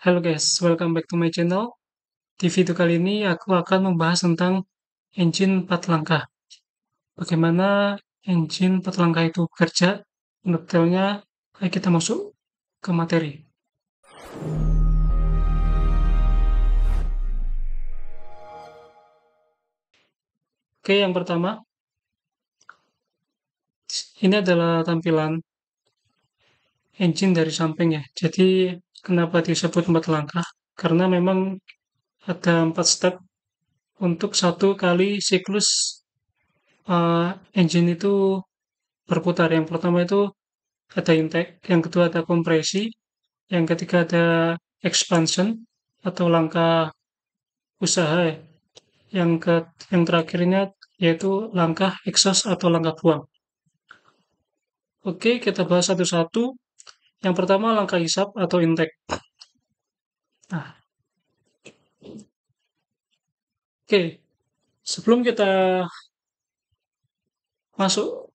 Halo guys, welcome back to my channel. Di video kali ini aku akan membahas tentang engine 4 langkah. Bagaimana engine 4 langkah itu bekerja? Detailnya, ayo kita masuk ke materi. Oke, yang pertama, ini adalah tampilan engine dari samping ya. Jadi, kenapa disebut 4 langkah? Karena memang ada 4 step untuk satu kali siklus engine itu berputar. Yang pertama itu ada intake, yang kedua ada kompresi, yang ketiga ada expansion atau langkah usaha ya. Yang terakhirnya yaitu langkah exhaust atau langkah buang. Oke, kita bahas satu-satu. Yang pertama langkah hisap atau intake. Nah, oke. Sebelum kita masuk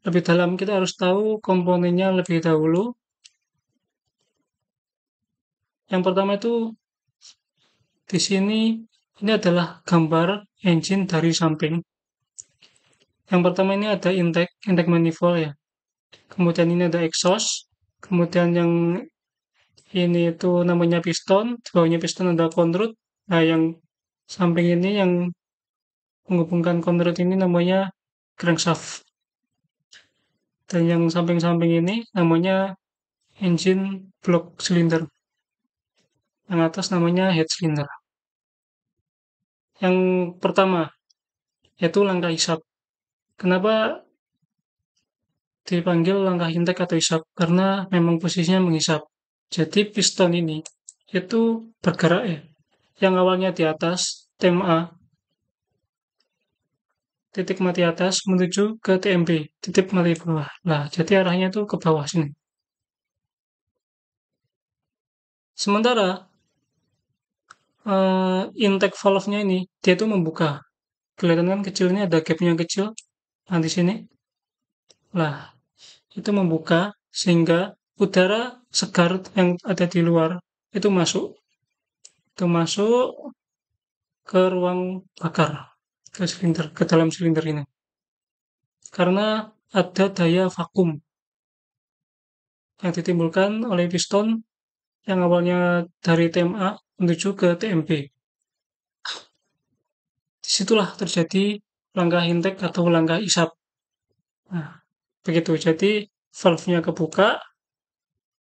lebih dalam, kita harus tahu komponennya lebih dahulu. Yang pertama itu di sini ini adalah gambar engine dari samping. Yang pertama ini ada intake manifold ya. Kemudian ini ada exhaust. Kemudian yang ini itu namanya piston. Di bawahnya piston ada conduit. Nah, yang samping ini yang menghubungkan conduit ini namanya crankshaft. Dan yang samping-samping ini namanya engine block cylinder. Yang atas namanya head cylinder. Yang pertama yaitu langkah hisap. Kenapa dipanggil langkah intake atau hisap? Karena memang posisinya menghisap. Jadi piston ini itu bergerak ya. Yang awalnya di atas, tem A, titik mati atas menuju ke TMB, titik mati bawah. Nah, jadi arahnya itu ke bawah sini. Sementara intake valve-nya ini dia itu membuka. Kelihatan kan kecilnya ada gap-nya kecil. Nah, di sini. Nah, itu membuka sehingga udara segar yang ada di luar itu masuk. Itu masuk ke ruang bakar, ke silinder, ke dalam silinder ini. Karena ada daya vakum yang ditimbulkan oleh piston yang awalnya dari TMA menuju ke TMB. Disitulah terjadi langkah intake atau langkah isap. Nah, begitu. Jadi valve-nya kebuka,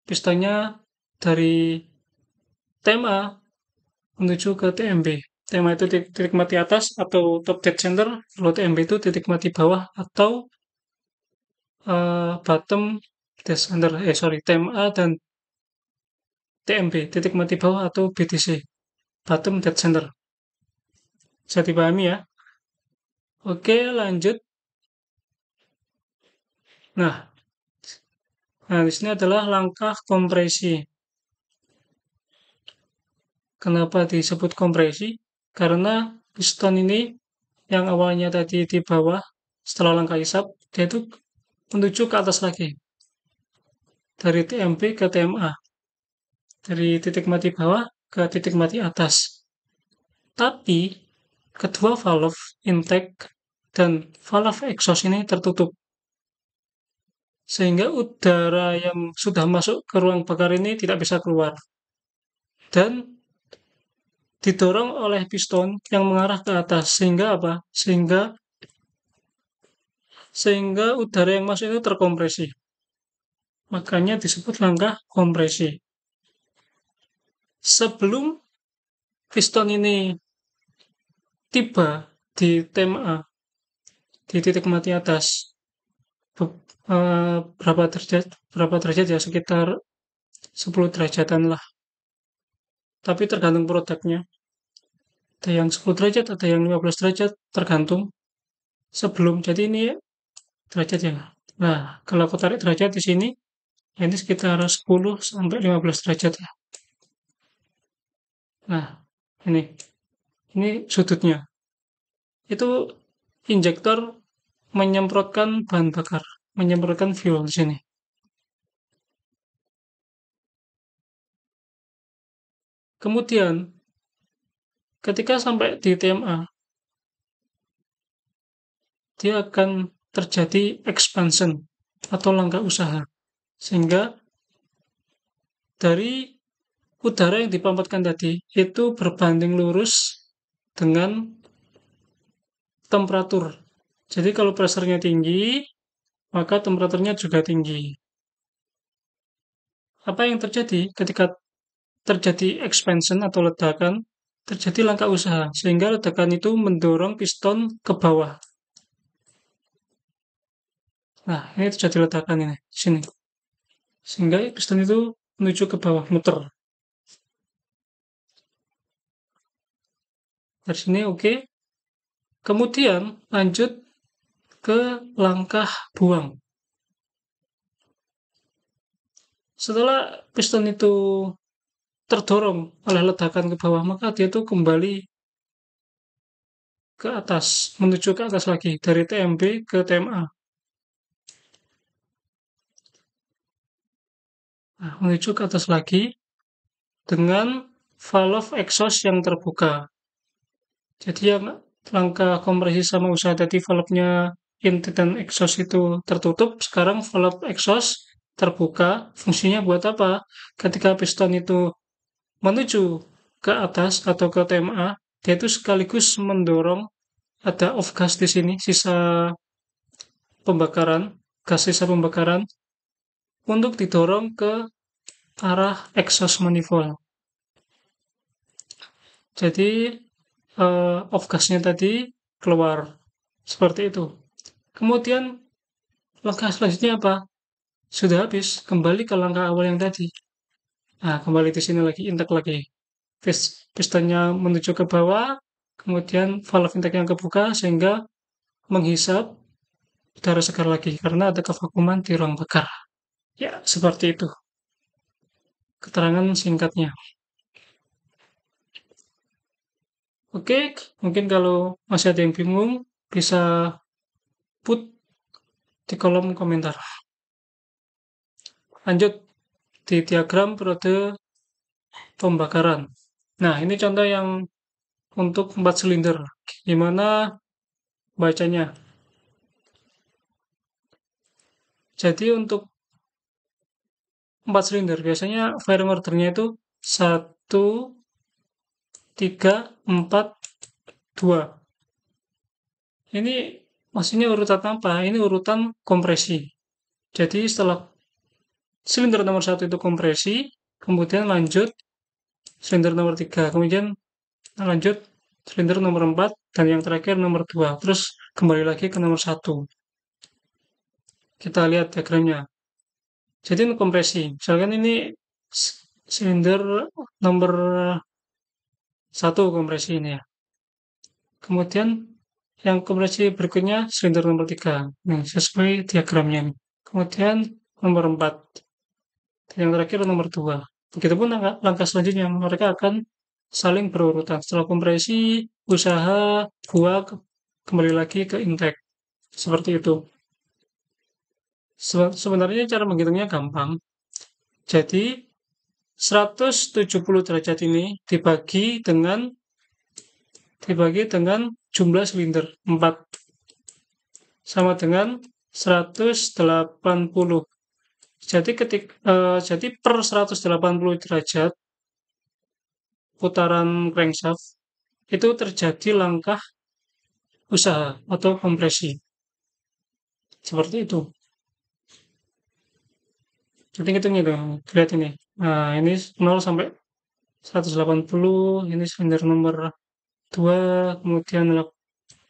pistonnya dari TMA menuju ke TMB. TMA itu titik mati atas atau top dead center, kalau TMB itu titik mati bawah atau bottom dead center. TMA dan TMB, titik mati bawah atau BTC, bottom dead center. Bisa dipahami ya? Oke, lanjut. Nah, di sini adalah langkah kompresi. Kenapa disebut kompresi? Karena piston ini yang awalnya tadi di bawah, setelah langkah hisap, dia itu menuju ke atas lagi. Dari TMB ke TMA. Dari titik mati bawah ke titik mati atas. Tapi, kedua valve intake dan valve exhaust ini tertutup. Sehingga udara yang sudah masuk ke ruang bakar ini tidak bisa keluar. Dan didorong oleh piston yang mengarah ke atas. Sehingga apa? Sehingga udara yang masuk itu terkompresi. Makanya disebut langkah kompresi. Sebelum piston ini tiba di TMA, di titik mati atas, berapa derajat ya, sekitar 10 derajatan lah. Tapi tergantung produknya. Ada yang 10 derajat, ada yang 15 derajat, tergantung sebelum. Jadi ini derajat ya. Nah, kalau aku tarik derajat di sini, ini sekitar 10 sampai 15 derajat ya. Nah, ini sudutnya. Itu injektor menyemprotkan bahan bakar, menyemprotkan fuel di sini. Kemudian, ketika sampai di TMA, dia akan terjadi expansion atau langkah usaha. Sehingga dari udara yang dipampatkan tadi itu berbanding lurus dengan temperatur. Jadi kalau pressure-nya tinggi, maka temperaturnya juga tinggi. Apa yang terjadi ketika terjadi expansion atau ledakan? Terjadi langkah usaha, sehingga ledakan itu mendorong piston ke bawah. Nah, ini terjadi ledakan ini, sini. Sehingga piston itu menuju ke bawah, muter. Dari sini oke. Kemudian lanjut ke langkah buang. Setelah piston itu terdorong oleh ledakan ke bawah, maka dia itu kembali ke atas, menuju ke atas lagi, dari TMB ke TMA. Nah, menuju ke atas lagi dengan valve exhaust yang terbuka. Jadi yang langkah kompresi sama usaha tadi valve-nya intake dan exhaust itu tertutup, sekarang valve exhaust terbuka. Fungsinya buat apa? Ketika piston itu menuju ke atas atau ke TMA, dia itu sekaligus mendorong ada off gas di sini, sisa pembakaran, gas sisa pembakaran untuk didorong ke arah exhaust manifold. Jadi off gasnya tadi keluar seperti itu. Kemudian langkah selanjutnya apa? Sudah habis, kembali ke langkah awal yang tadi. Nah, kembali di sini lagi, intake lagi. Pistonnya menuju ke bawah, kemudian valve intake yang kebuka sehingga menghisap udara segar lagi karena ada kevakuman di ruang bakar. Ya, seperti itu. Keterangan singkatnya. Oke, mungkin kalau masih ada yang bingung, bisa put di kolom komentar. Lanjut di diagram periode pembakaran. Nah, ini contoh yang untuk 4 silinder. Gimana bacanya? Jadi untuk 4 silinder, biasanya firing ordernya itu 1, 3, 4, 2. Ini maksudnya urutan apa? Ini urutan kompresi. Jadi setelah silinder nomor 1 itu kompresi, kemudian lanjut silinder nomor 3, kemudian lanjut silinder nomor 4, dan yang terakhir nomor 2. Terus kembali lagi ke nomor 1. Kita lihat diagramnya. Jadi ini kompresi. Misalkan ini silinder nomor 1 kompresi ini ya. Kemudian yang kompresi berikutnya silinder nomor 3. Nih, sesuai diagramnya. Kemudian nomor 4. Dan yang terakhir nomor 2. Begitupun langkah selanjutnya, mereka akan saling berurutan. Setelah kompresi, usaha, buang, kembali lagi ke intake. Seperti itu. Sebenarnya cara menghitungnya gampang. Jadi, 170 derajat ini dibagi dengan jumlah silinder 4 sama dengan 180. Jadi per 180 derajat putaran crankshaft itu terjadi langkah usaha atau kompresi. Seperti itu. Hitung-hitung itu, lihat ini. Nah, ini 0 sampai 180, ini silinder nomor 2, kemudian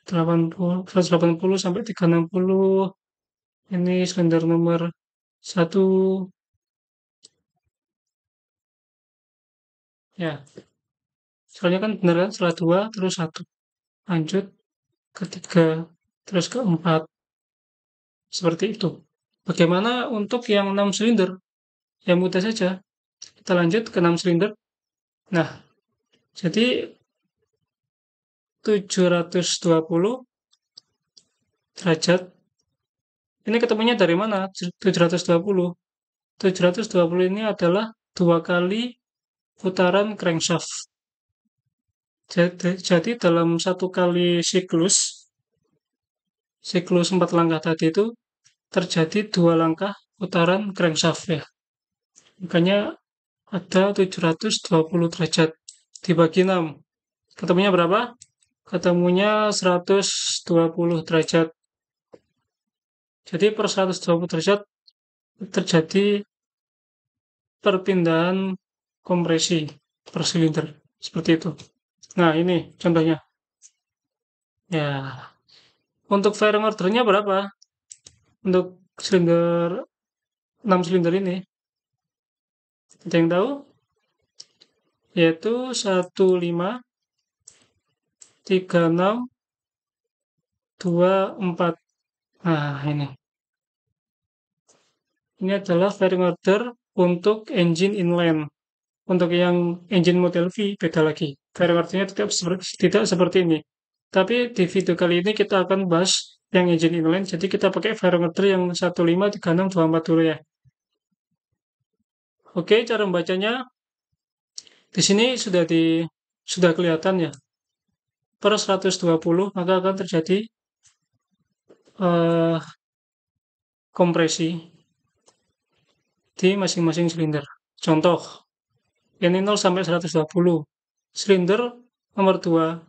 180 sampai 360, ini silinder nomor 1, ya. Soalnya kan benar kan, setelah 2, terus 1. Lanjut ke 3, terus ke 4. Seperti itu. Bagaimana untuk yang 6 silinder? Ya mudah saja. Kita lanjut ke 6 silinder. Nah, jadi 720 derajat. Ini ketemunya dari mana? 720. 720 ini adalah 2 kali putaran crankshaft. Jadi dalam satu kali siklus 4 langkah tadi itu terjadi 2 langkah putaran crankshaft ya. Makanya ada 720 derajat dibagi 6. Ketemunya berapa? Ketemunya 120 derajat. Jadi per 120 derajat terjadi perpindahan kompresi per silinder. Seperti itu. Nah, ini contohnya. Ya, untuk firing ordernya berapa? Untuk silinder 6 silinder ini. Ada yang tahu? Yaitu 153624. Nah, ini. Ini adalah firing order untuk engine inline. Untuk yang engine model V beda lagi. Firing ordernya tidak seperti ini. Tapi di video kali ini kita akan bahas yang engine inline. Jadi kita pakai firing order yang 153624 dulu ya. Oke, cara membacanya di sini sudah kelihatan ya. Per 120 maka akan terjadi eh, kompresi di masing-masing silinder. Contoh, ini 0 sampai 120. Silinder nomor 2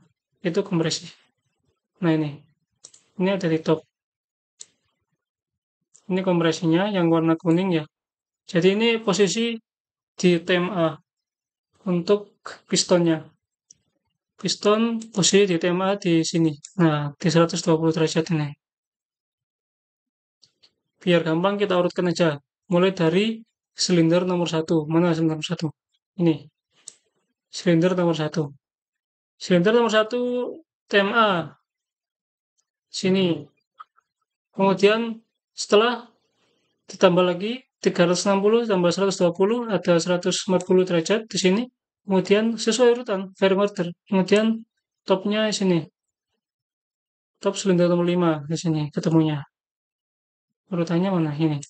itu kompresi. Nah ini ada di top. Ini kompresinya yang warna kuning ya. Jadi ini posisi di TMA untuk pistonnya. Piston posisi di TMA di sini. Nah, di 120 derajat ini. Biar gampang kita urutkan aja. Mulai dari silinder nomor 1. Mana silinder nomor 1? Ini. Silinder nomor 1. Silinder nomor 1 TMA. Sini. Kemudian setelah ditambah lagi 360 tambah 120 ada 140 derajat di sini. Kemudian sesuai urutan firing order. Kemudian topnya di sini. Top silinder nomor 5 di sini ketemunya. Urutannya mana? Ini.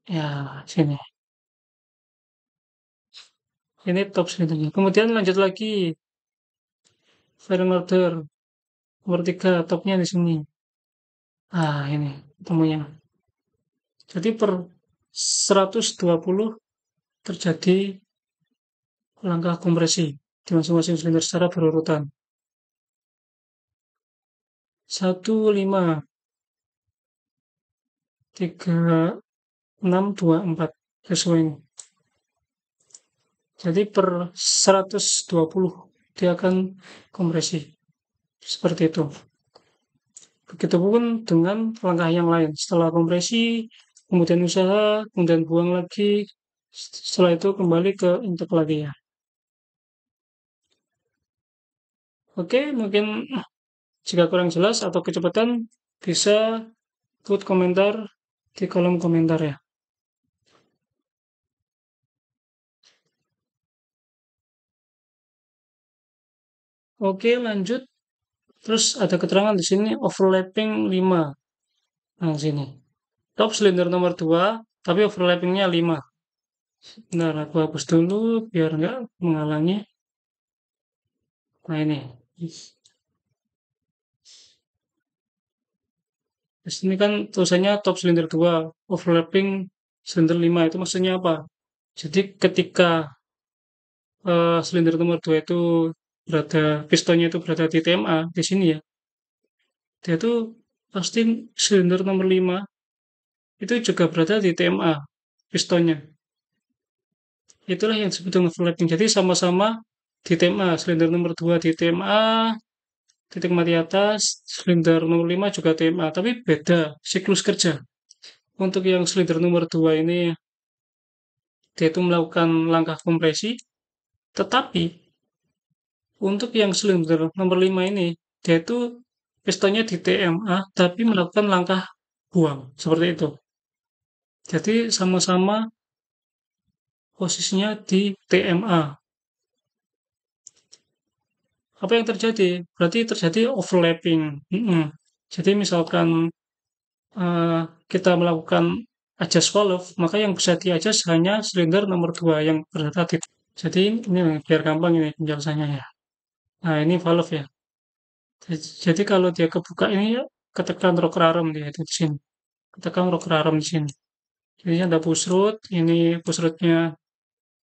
Ya, sini. Ini top silindernya. Kemudian lanjut lagi firing order nomor 3 topnya di sini. Ah, ini ketemunya. Jadi per 120 terjadi langkah kompresi di masing-masing silinder secara berurutan. 1, 5, 3, 6, 2, 4 sesuai ini. Jadi per 120 dia akan kompresi. Seperti itu. Begitupun dengan langkah yang lain. Setelah kompresi, kemudian usaha, kemudian buang lagi. Setelah itu kembali ke intake lagi ya. Oke, mungkin jika kurang jelas atau kecepatan bisa put komentar di kolom komentar ya. Oke, lanjut. Terus ada keterangan di sini overlapping 5. Nah, sini. Top silinder nomor 2, tapi overlappingnya 5. Bentar, aku hapus dulu biar nggak menghalangi. Nah, ini. Di sini kan tulisannya top silinder 2, overlapping silinder 5. Itu maksudnya apa? Jadi ketika silinder nomor 2 itu pistonnya itu berada di TMA, di sini ya, dia tuh pasti silinder nomor 5 itu juga berada di TMA, pistonnya. Itulah yang disebut dengan overlapping. Jadi sama-sama di TMA, silinder nomor 2 di TMA, titik mati atas, silinder nomor 5 juga TMA, tapi beda siklus kerja. Untuk yang silinder nomor 2 ini, dia itu melakukan langkah kompresi, tetapi untuk yang silinder nomor 5 ini, dia itu pistonnya di TMA, tapi melakukan langkah buang, seperti itu. Jadi sama-sama posisinya di TMA. Apa yang terjadi? Berarti terjadi overlapping. Jadi misalkan kita melakukan adjust valve, maka yang bisa di-adjust hanya silinder nomor 2 yang berrotatif. Jadi ini biar gampang ini penjelasannya ya. Nah, ini valve ya. Jadi kalau dia kebuka ini ya, ketekan rocker arm dia itu di sini. Ketekan rocker arm di sini. Jadi ada push rod, ini push rodnya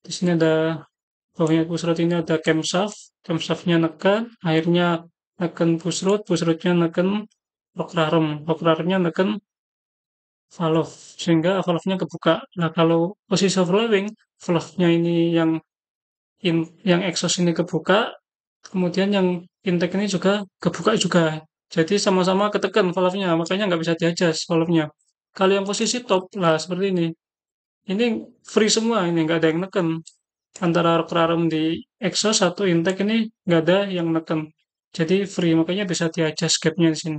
di sini ada bawahnya push rod ini ada camshaftnya neken, akhirnya neken push rodnya neken rocker armnya neken valve sehingga valve-nya kebuka. Nah kalau posisi overlapping, valve-nya ini yang exhaust ini kebuka, kemudian yang intake ini juga kebuka juga. Jadi sama-sama ketekan valve-nya, makanya nggak bisa di-adjust valve-nya. Kalau yang posisi top, lah seperti ini. Ini free semua, ini nggak ada yang neken. Antara rocker arm di exhaust atau intake ini nggak ada yang neken. Jadi free, makanya bisa di-adjust gap-nya di sini.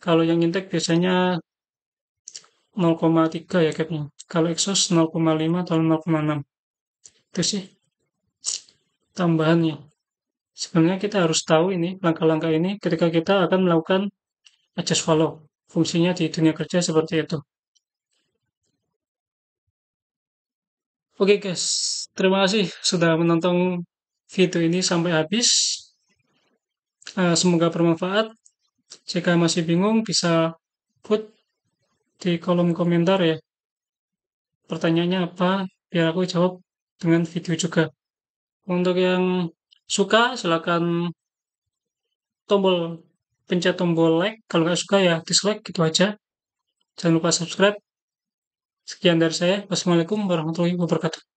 Kalau yang intake biasanya 0,3 ya gapnya. Kalau exhaust 0,5 atau 0,6. Itu sih tambahannya. Sebenarnya kita harus tahu ini, langkah-langkah ini ketika kita akan melakukan adjust valve. Fungsinya di dunia kerja seperti itu. Oke guys, terima kasih sudah menonton video ini sampai habis. Semoga bermanfaat. Jika masih bingung, bisa put di kolom komentar ya. Pertanyaannya apa, biar aku jawab dengan video juga. Untuk yang suka, silakan tombol pencet tombol like. Kalau nggak suka ya dislike gitu aja. Jangan lupa subscribe. Sekian dari saya. Wassalamualaikum warahmatullahi wabarakatuh.